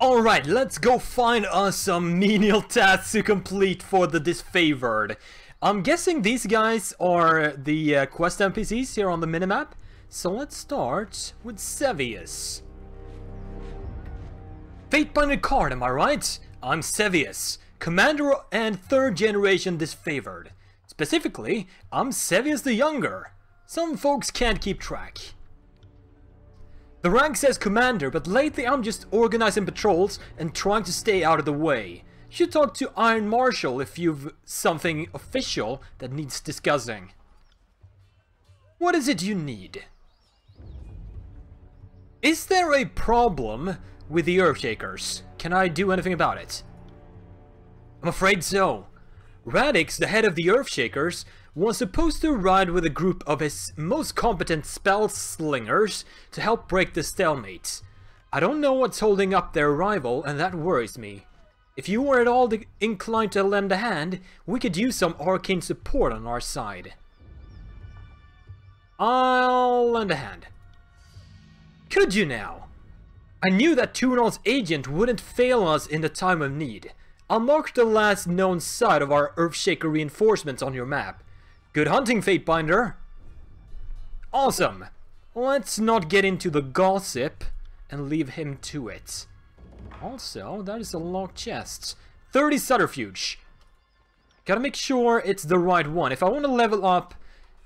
Alright, let's go find us some menial tasks to complete for the disfavored. I'm guessing these guys are the quest NPCs here on the minimap. So let's start with Sevius. Fatebinder card, am I right? I'm Sevius, commander and 3rd generation disfavored. Specifically, I'm Sevius the Younger. Some folks can't keep track. The rank says commander, but lately I'm just organizing patrols and trying to stay out of the way. You should talk to Iron Marshal if you've something official that needs discussing. What is it you need? Is there a problem with the Earthshakers? Can I do anything about it? I'm afraid so. Radix, the head of the Earthshakers, was supposed to ride with a group of his most competent spell slingers to help break the stalemate. I don't know what's holding up their arrival, and that worries me. If you were at all inclined to lend a hand, we could use some arcane support on our side. I'll lend a hand. Could you now? I knew that Tunal's agent wouldn't fail us in the time of need. I'll mark the last known site of our Earthshaker reinforcements on your map. Good hunting, Fatebinder! Awesome! Let's not get into the gossip and leave him to it. Also, that is a locked chest. 30 subterfuge. Gotta make sure it's the right one. If I want to level up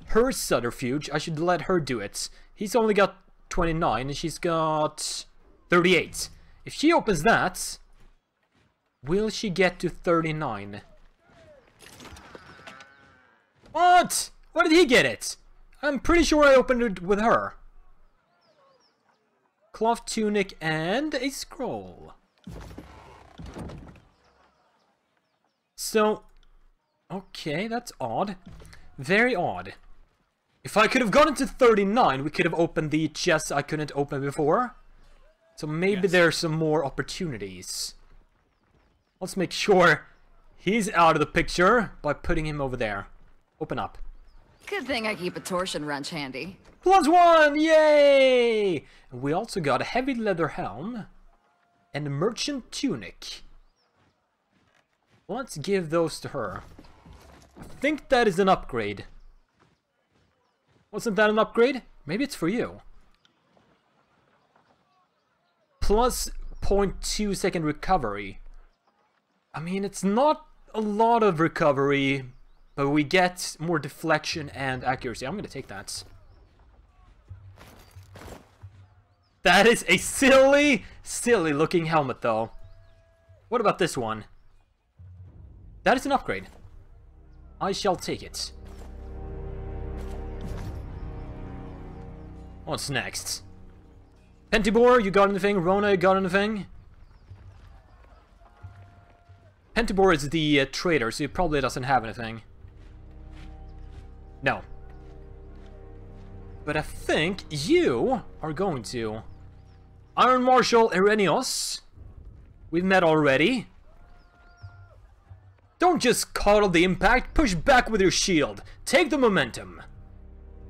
her subterfuge, I should let her do it. He's only got 29 and she's got 38. If she opens that, will she get to 39? What? Why did he get it? I'm pretty sure I opened it with her. Cloth tunic and a scroll. So, okay, that's odd. Very odd. If I could have gotten to 39, we could have opened the chests I couldn't open before. So maybe there's some more opportunities. Let's make sure he's out of the picture by putting him over there. Open up. Good thing I keep a torsion wrench handy. +1! Yay! And we also got a heavy leather helm and a merchant tunic. Let's give those to her. I think that is an upgrade. Wasn't that an upgrade? Maybe it's for you. Plus 0.2 second recovery. I mean, it's not a lot of recovery, but we get more deflection and accuracy. I'm gonna take that. That is a silly looking helmet though. What about this one? That is an upgrade. I shall take it. What's next? Pentibor, you got anything? Rona, you got anything? Pentibor is the trader, so he probably doesn't have anything. No. But I think you are going to. Iron Marshal Irenios. We've met already. Don't just coddle the impact, push back with your shield. Take the momentum.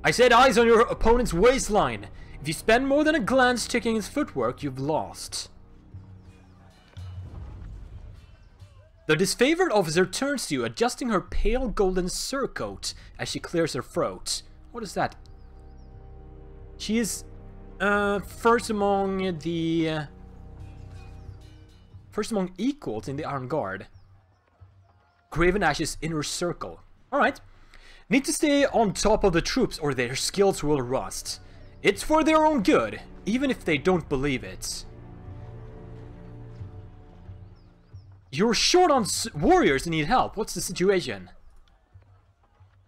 I said eyes on your opponent's waistline. If you spend more than a glance checking his footwork, you've lost. The disfavored officer turns to you, adjusting her pale golden surcoat as she clears her throat. What is that? She is first among equals in the Armed Guard. Graven Ash's inner circle. Alright. Need to stay on top of the troops or their skills will rust. It's for their own good, even if they don't believe it. You're short on warriors and need help. What's the situation?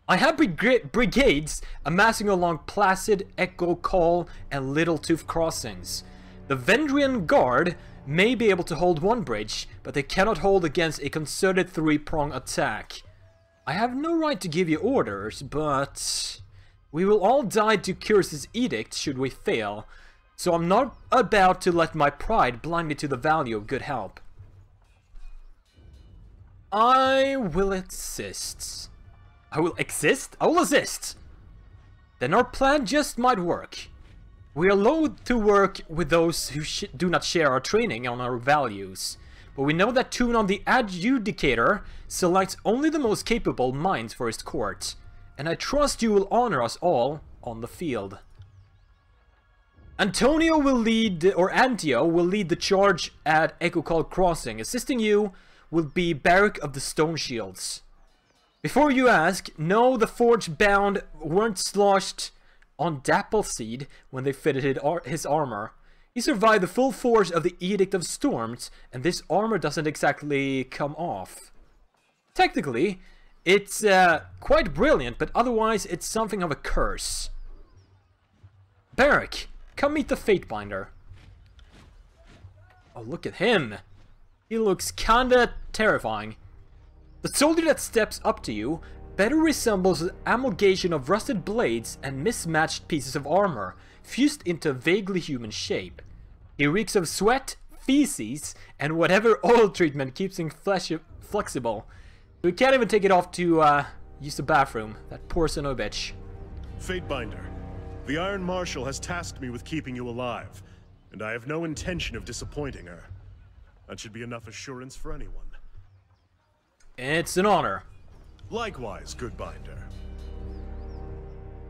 I have brigades amassing along Placid, Echo, Call, and Little Tooth crossings. The Vendrian Guard may be able to hold one bridge, but they cannot hold against a concerted three-prong attack. I have no right to give you orders, but we will all die to Kyros' edict should we fail, so I'm not about to let my pride blind me to the value of good help. I will assist. I will assist? Then our plan just might work. We are loath to work with those who do not share our training on our values, but we know that Tunon the Adjudicator selects only the most capable minds for his court, and I trust you will honor us all on the field. Antio will lead the charge at Echocall Crossing. Assisting you will be Barrack of the Stone Shields. Before you ask, no, the Forge Bound weren't sloshed on Dappleseed when they fitted his armor. He survived the full force of the Edict of Storms, and this armor doesn't exactly come off. Technically, it's quite brilliant, but otherwise it's something of a curse. Barrack, come meet the Fatebinder. Oh, look at him. He looks kinda terrifying. The soldier that steps up to you better resembles an amalgamation of rusted blades and mismatched pieces of armor, fused into a vaguely human shape. He reeks of sweat, feces, and whatever oil treatment keeps him flexible. We can't even take it off to use the bathroom. That poor son of a bitch. Fatebinder, the Iron Marshal has tasked me with keeping you alive, and I have no intention of disappointing her. That should be enough assurance for anyone. It's an honor. Likewise, good Binder.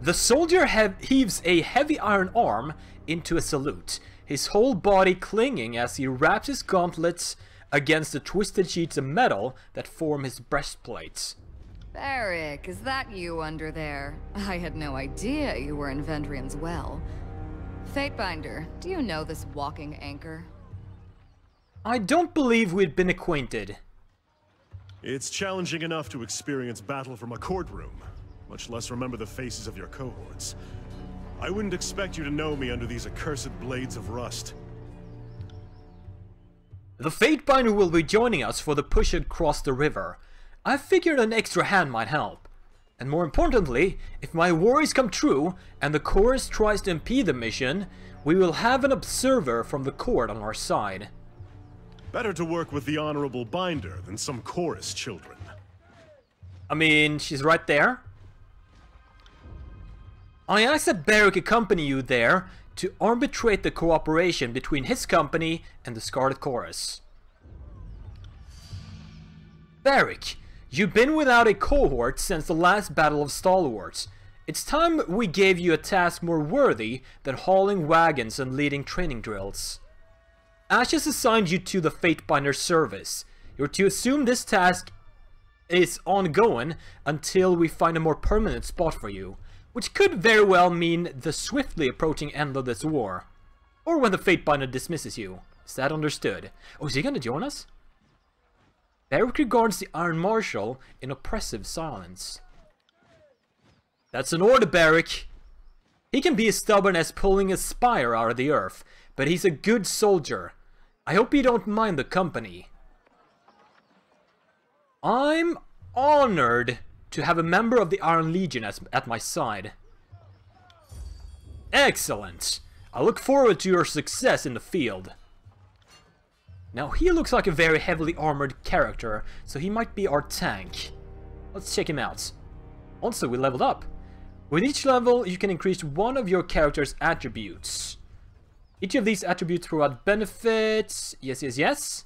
The soldier heaves a heavy iron arm into a salute, his whole body clinging as he wraps his gauntlets against the twisted sheets of metal that form his breastplates. Barrack, is that you under there? I had no idea you were in Vendrian's well. Fatebinder, do you know this walking anchor? I don't believe we'd been acquainted. It's challenging enough to experience battle from a courtroom, much less remember the faces of your cohorts. I wouldn't expect you to know me under these accursed blades of rust. The Fatebinder will be joining us for the push across the river. I figured an extra hand might help. And more importantly, if my worries come true and the chorus tries to impede the mission, we will have an observer from the court on our side. Better to work with the Honorable Binder than some chorus children. I mean, she's right there. I asked that Barrack accompany you there to arbitrate the cooperation between his company and the Scarlet Chorus. Barrack, you've been without a cohort since the last Battle of Stalwarts. It's time we gave you a task more worthy than hauling wagons and leading training drills. Ash has assigned you to the Fatebinder service. You're to assume this task is ongoing until we find a more permanent spot for you, which could very well mean the swiftly approaching end of this war. Or when the Fatebinder dismisses you. Is that understood? Oh, is he gonna join us? Barrack regards the Iron Marshal in oppressive silence. That's an order, Barrack. He can be as stubborn as pulling a spire out of the earth, but he's a good soldier. I hope you don't mind the company. I'm honored to have a member of the Iron Legion at my side. Excellent. I look forward to your success in the field. Now he looks like a very heavily armored character, so he might be our tank. Let's check him out. Also, we leveled up. With each level, you can increase one of your character's attributes. Each of these attributes provide benefits. Yes.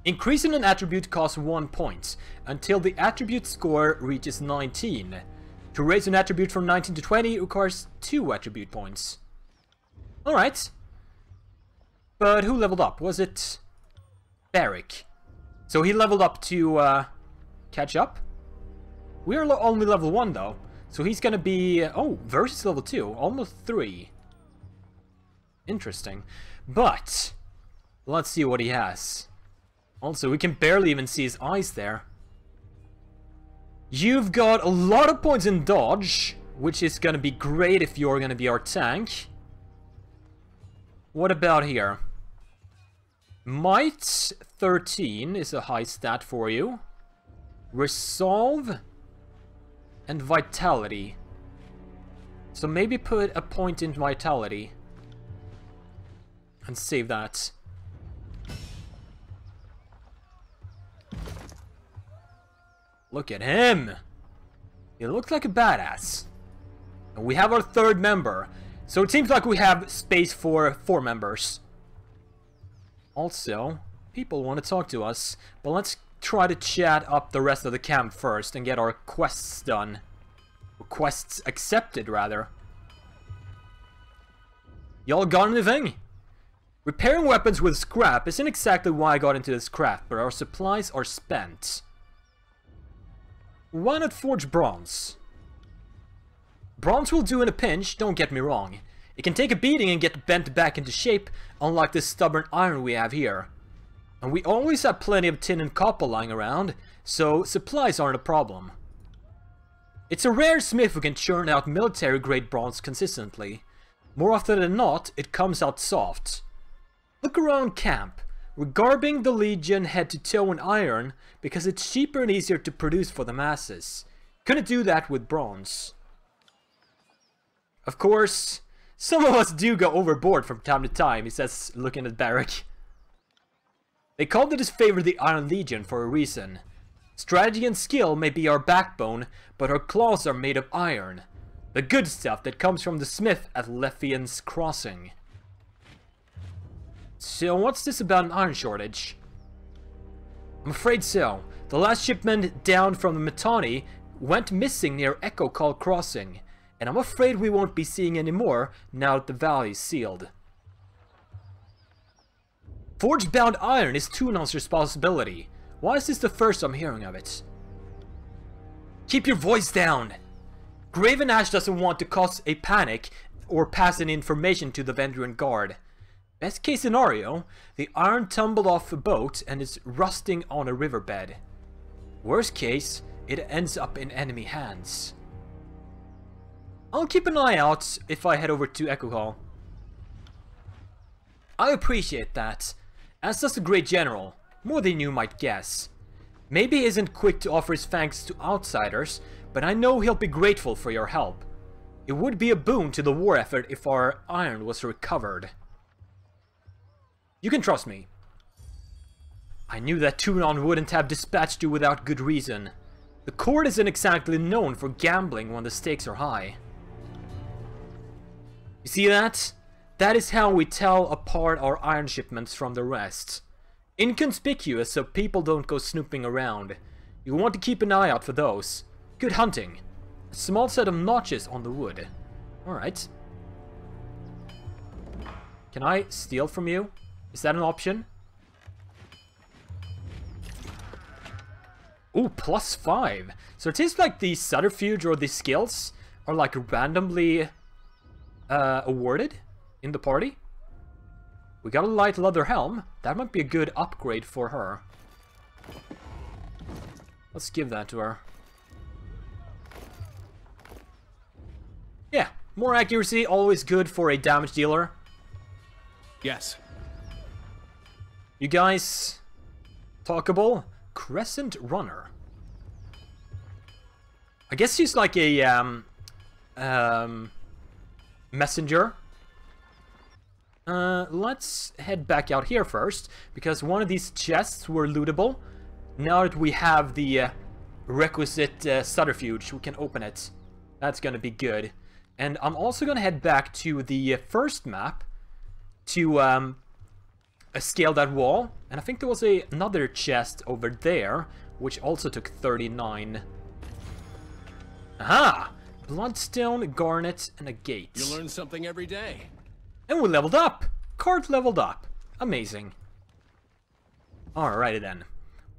Increasing an attribute costs 1 point, until the attribute score reaches 19. To raise an attribute from 19 to 20 requires 2 attribute points. Alright. But who leveled up? Was it Barrack? So he leveled up to catch up? We're only level 1 though. So he's gonna be... oh, versus level 2. Almost 3. Interesting. But let's see what he has. Also, we can barely even see his eyes there. You've got a lot of points in dodge, which is gonna be great if you're gonna be our tank. What about here? Might 13 is a high stat for you. Resolve and Vitality. So maybe put a point in Vitality. And save that. Look at him! He looks like a badass. And we have our third member. So it seems like we have space for 4 members. Also, people want to talk to us, but let's try to chat up the rest of the camp first and get our quests done. Or quests accepted, rather. Y'all got anything? Repairing weapons with scrap isn't exactly why I got into this craft, but our supplies are spent. Why not forge bronze? Bronze will do in a pinch, don't get me wrong. It can take a beating and get bent back into shape, unlike this stubborn iron we have here. And we always have plenty of tin and copper lying around, so supplies aren't a problem. It's a rare smith who can churn out military-grade bronze consistently. More often than not, it comes out soft. Look around camp. We're garbing the Legion head to toe in iron because it's cheaper and easier to produce for the masses. Couldn't do that with bronze. Of course, some of us do go overboard from time to time, he says, looking at Barrack. They called it his favor the Iron Legion for a reason. Strategy and skill may be our backbone, but our claws are made of iron. The good stuff that comes from the smith at Lefian's Crossing. So what's this about an iron shortage? I'm afraid so. The last shipment down from the Mittani went missing near Echo Call Crossing. And I'm afraid we won't be seeing any more now that the valley is sealed. Forge-bound iron is Tunon's responsibility. Why is this the first I'm hearing of it? Keep your voice down! Graven Ash doesn't want to cause a panic or pass any information to the Vendrian Guard. Best case scenario, the iron tumbled off a boat and is rusting on a riverbed. Worst case, it ends up in enemy hands. I'll keep an eye out if I head over to Echo Hall. I appreciate that, as does the Great General, more than you might guess. Maybe he isn't quick to offer his thanks to outsiders, but I know he'll be grateful for your help. It would be a boon to the war effort if our iron was recovered. You can trust me. I knew that Tunon wouldn't have dispatched you without good reason. The court isn't exactly known for gambling when the stakes are high. You see that? That is how we tell apart our iron shipments from the rest. Inconspicuous so people don't go snooping around. You want to keep an eye out for those. Good hunting. A small set of notches on the wood. Alright. Can I steal from you? Is that an option? Ooh, +5. So it seems like the subterfuge or the skills are like randomly awarded in the party. We got a light leather helm. That might be a good upgrade for her. Let's give that to her. Yeah, more accuracy, always good for a damage dealer. Yes. You guys, talkable? Crescent Runner. I guess she's like a messenger. Let's head back out here first, because one of these chests were lootable. Now that we have the requisite subterfuge, we can open it. That's gonna be good. And I'm also gonna head back to the first map to scale that wall. And I think there was another chest over there, which also took 39. Aha! Bloodstone, garnet, and a gate. You learn something every day. And we leveled up! Kart leveled up. Amazing. Alrighty then.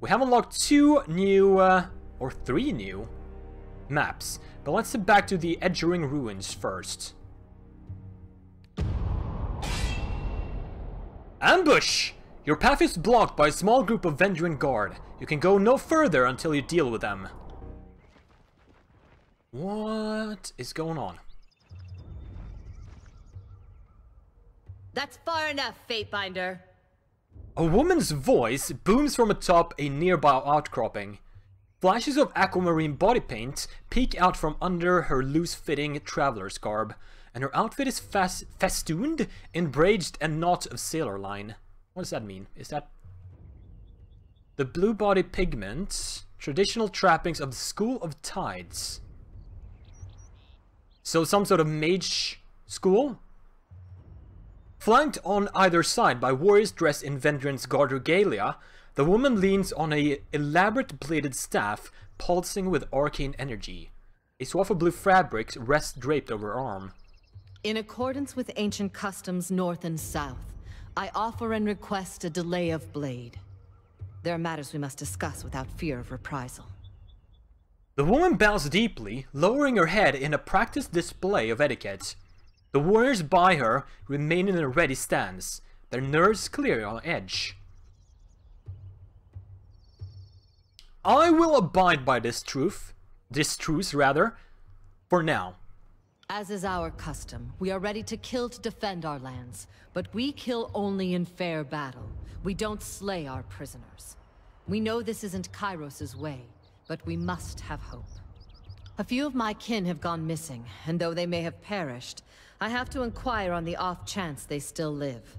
We have unlocked 2 new, or 3 new maps. But let's head back to the Edgering Ruins first. Ambush! Your path is blocked by a small group of Vendrian Guard. You can go no further until you deal with them. What is going on? That's far enough, Fatebinder. A woman's voice booms from atop a nearby outcropping. Flashes of aquamarine body paint peek out from under her loose-fitting traveler's garb, and her outfit is festooned in braided and knot of sailor line. What does that mean? Is that the blue body pigment? Traditional trappings of the School of Tides. So some sort of mage school. Flanked on either side by warriors dressed in Vendrian's guard regalia, the woman leans on a elaborate bladed staff pulsing with arcane energy. A swath of blue fabric rests draped over her arm. In accordance with ancient customs north and south, I offer and request a delay of blade. There are matters we must discuss without fear of reprisal. The woman bows deeply, lowering her head in a practiced display of etiquette. The warriors by her remain in a ready stance, their nerves clear on edge. I will abide by this truce, for now. As is our custom, we are ready to kill to defend our lands, but we kill only in fair battle. We don't slay our prisoners. We know this isn't Kyros' way, but we must have hope. A few of my kin have gone missing, and though they may have perished, I have to inquire on the off chance they still live.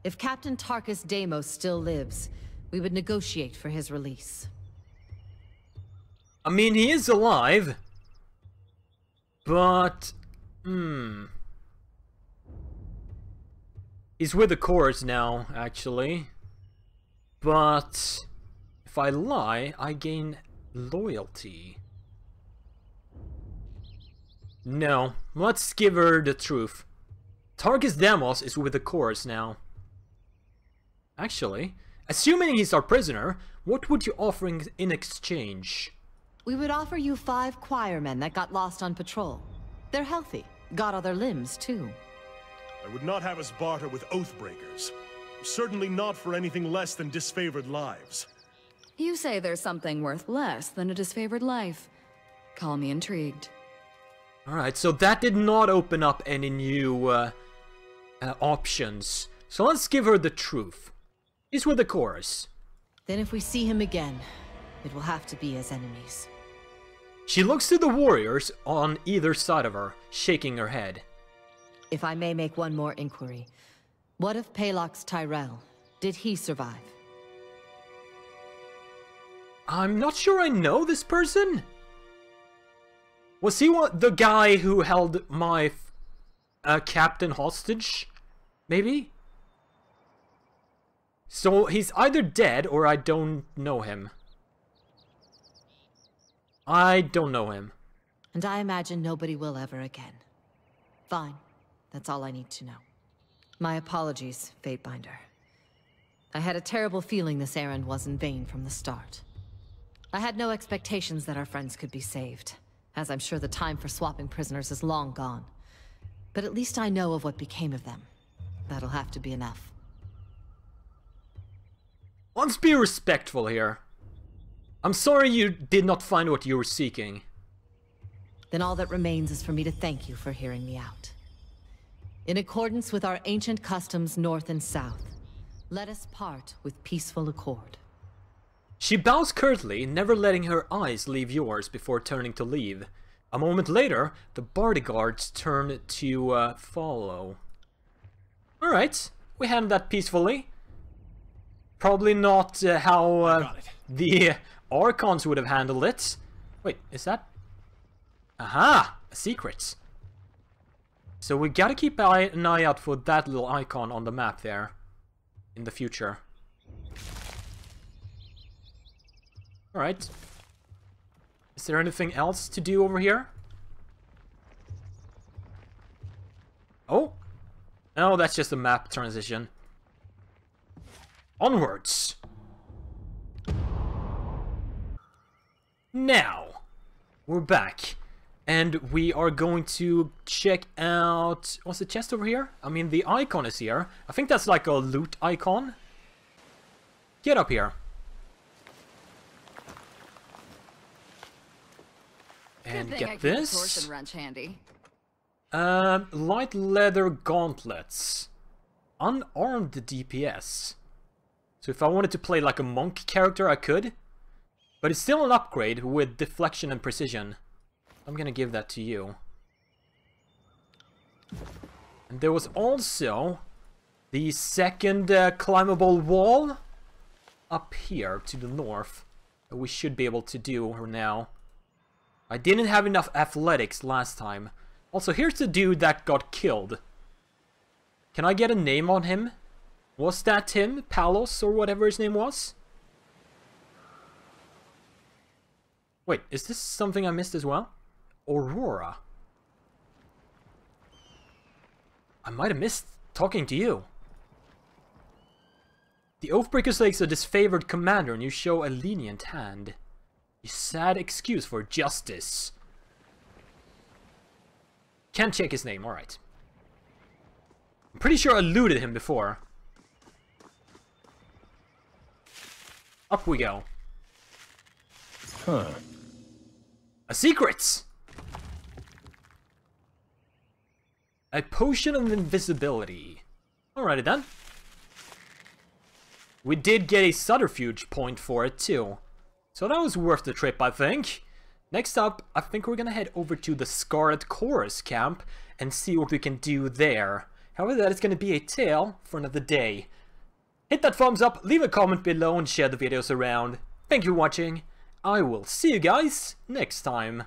If Captain Tarkus Deimos still lives, we would negotiate for his release. I mean, he is alive. But, he's with the chorus now, actually. But, if I lie, I gain loyalty. No, let's give her the truth. Tarkus Deimos is with the chorus now. Actually, assuming he's our prisoner, what would you offer in exchange? We would offer you 5 choirmen that got lost on patrol. They're healthy, got other limbs too. I would not have us barter with oathbreakers. Certainly not for anything less than disfavored lives. You say there's something worth less than a disfavored life. Call me intrigued. Alright, so that did not open up any new options. So let's give her the truth. He's with the chorus. Then if we see him again, it will have to be as enemies. She looks to the warriors on either side of her, shaking her head. If I may make one more inquiry, what of Palox Tyrell? Did he survive? I'm not sure I know this person. Was he the guy who held my captain hostage? Maybe? So he's either dead or I don't know him. I don't know him. And I imagine nobody will ever again. Fine. That's all I need to know. My apologies, Fatebinder. I had a terrible feeling this errand was in vain from the start. I had no expectations that our friends could be saved, as I'm sure the time for swapping prisoners is long gone. But at least I know of what became of them. That'll have to be enough. Let's be respectful here. I'm sorry you did not find what you were seeking. Then all that remains is for me to thank you for hearing me out. In accordance with our ancient customs north and south, let us part with peaceful accord. She bows curtly, never letting her eyes leave yours before turning to leave. A moment later, the bodyguards turn to follow. Alright, we handled that peacefully. Probably not how the Archons would have handled it. Wait, is that? Aha! A secret. So we gotta keep an eye out for that little icon on the map there. In the future. Alright. Is there anything else to do over here? Oh! No, that's just a map transition. Onwards! Now, we're back. And we are going to check out... What's the chest over here? I mean, the icon is here. I think that's like a loot icon. Get up here. And get this. Torch and wrench handy. Light leather gauntlets. Unarmed DPS. So if I wanted to play like a monk character, I could. But it's still an upgrade with deflection and precision. I'm gonna give that to you. And there was also the second climbable wall up here to the north that we should be able to do now. I didn't have enough athletics last time, Also, here's the dude that got killed. Can I get a name on him? Was that him? Palos, or whatever his name was? Wait, is this something I missed as well? Aurora. I might have missed talking to you. The Oathbreaker slays a disfavored commander and you show a lenient hand. A sad excuse for justice. Can't check his name, alright. I'm pretty sure I looted him before. Up we go. Huh. A secret! A potion of invisibility. Alrighty then. We did get a subterfuge point for it too. So that was worth the trip, I think. Next up, I think we're gonna head over to the Scarlet Chorus camp and see what we can do there. However, that is gonna be a tale for another day. Hit that thumbs up, leave a comment below and share the videos around. Thank you for watching. I will see you guys next time.